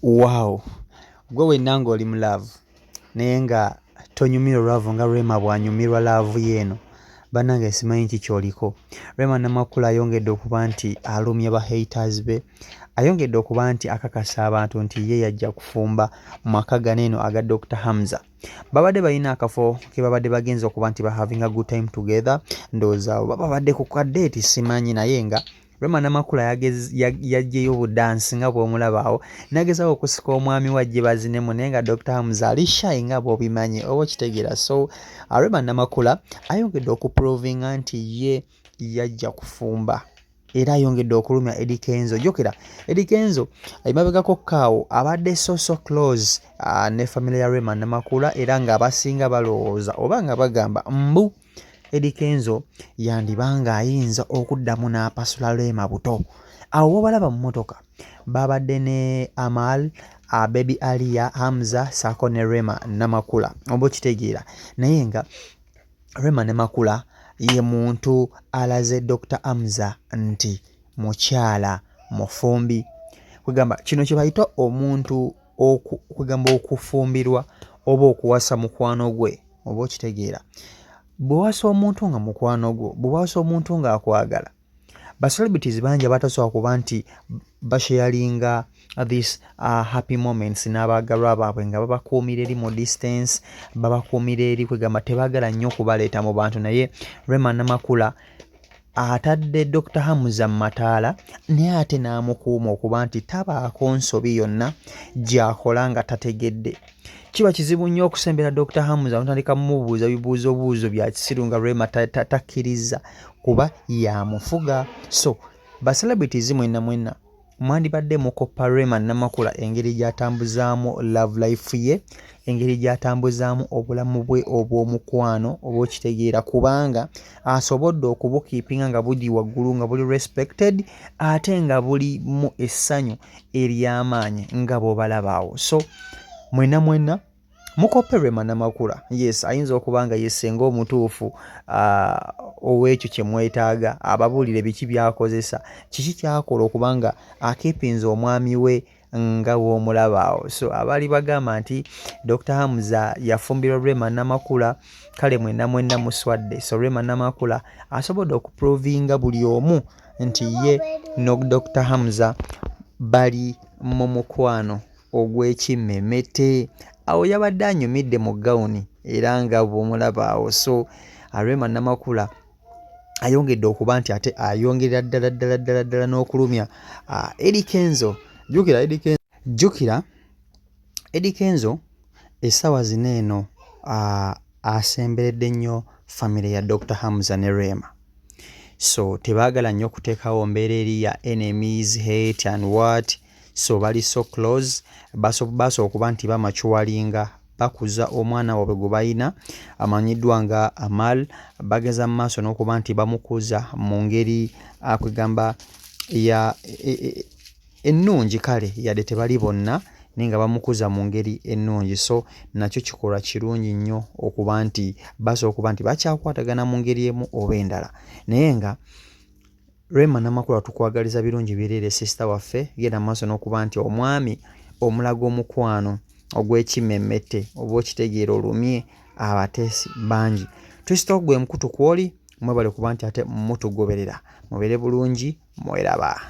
Wow, gwe wenna ng'oli mu love naye nga tonyumirwa love nga Rema bw'anyumirwa love yeeno, bannange simanyi ki ky'oliko. Rema Namakula ayongedde okuba nti alumya ba haters be, ayongedde okuba nti akakasa abantu nti ye yajja kufumba mu maka ganeeno aga Dr. Hamza. Babadde balina akafo ke babadde bagenza okuba nti having a good time together, ndowooza babadde ku kaddeeti simanyi, naye nga Rema Namakula yaggyeyo budansi nga bw'omulaba awo, nagezaho okusika omwami wajje bazinemu, naye nga Dr. Hamza ali shy nga bw'obimanyi oba okitegeera. So Rema Namakula ayongedde okuprovinga nti ye yajja kufumba era ayongedde okulumya Eddy Kenzo. Jjukira Eddy Kenzo emabegako kaawo abadde so close ne family ya Rema Namakula, era ng'abasinga balowooza oba nga bagamba mbu Eddy Kenzo yandibanga ayinza okuddamu n'apasula Rema buto. Awo balaba mu mmotoka babadde ne Amal, Baby Aliya, Hamza saako ne Rema Namakula oba okitegeera, naye nga Rema Namakula ye muntu alaze Dr. Hamza nti mukyala mufumbi. Kwegamba kino kye bayita omuntu kwegamba okufumbirwa oba okuwasa mukwano gwe oba okitegeera. Bw'owasa omuntu nga mukwano gwo, bw'owasa omuntu ng'akwagala, ba celebrities bangi abatasobola kuba nti basharinga this happy moments n'abaagalwa baabwe nga babakuumira eri mu distance, babakuumira eri kwegamba tebaagala nnyo okubaleeta mu bantu, naye Rema Namakula atadde Dr. Hamza mu mataala naye ate n'amukuuma okuba nti tabaako nsobi yonna gy'akola nga tategedde. Kiba kizibu nnyo okusembera Dr. Hamza n'otandika mumubuuza bibuuzo bya kisiru nga Rema takkiriza kuba yamufuga. So ba celebrities mwenna mwandibadde mukoppa Rema Namakula engeri gy'atambuzaamu love life ye, engeri gy'atambuzaamu obulamu bwe obw'omukwano oba okitegeera, kubanga asobodde okubukiipinga nga buli waggulu, nga buli respected, ate nga buli mu essanyu ery'amaanyi nga bw'obalaba awo. So mwenna mukoppe Rema Namakula. Yes, ayinza okuba nga yesenga omutuufu ow'ekyo kye mwetaaga, ababuulire biki byakozesa, kiki kyakola okubanga akeepinze omwami we nga bw'omulaba awo. So abaali bagamba nti Dr. Hamza yafumbirwa Rema Namakula, kale mwenna muswadde. So Rema Namakula asobodde okuprovinga buli omu nti ye no Dr. Hamza bali mu mukwano ogw'ekimmemmette. Awo yabadde anyumidde mu gawuni era nga bw'omulaba awo. So Rema Namakula ayongedde okuba nti ate ayongerera ddala n'okulumya Eddy Kenzo. Jjukira Eddy Kenzo essaawa zino eno asemberedde nnyo famire ya Dr. Hamza ne Rema. So tebaagala nnyo kuteekawo mbeera eri ya enemies, hate and what. So bali so close, basobola okuba nti bamachuwalinga, bakuza omwana waabwe gwe balina amanyiddwa nga Amal, bageza mu maaso n'okuba nti bamukuza mu ngeri kwegamba ya ennungi, kale yadde tebali bonna naye nga bamukuza mu ngeri ennungi. So nakyo kikolwa kirungi nnyo okuba nti basobola okuba nti bakyakwatagana mu ngeri emu oba endala, naye nga Rema Namakula tukwagaliza birungi bireere sister waffe, genda maaso n'okuba nti omwami omulaga omukwano ogw'ekimmemmette oba okitegeera olumye abateesi bangi. Twisita gwe mukutu kwoli, mwebale kuba nti ate mutugoberera. Mubeere bulungi, mweraba.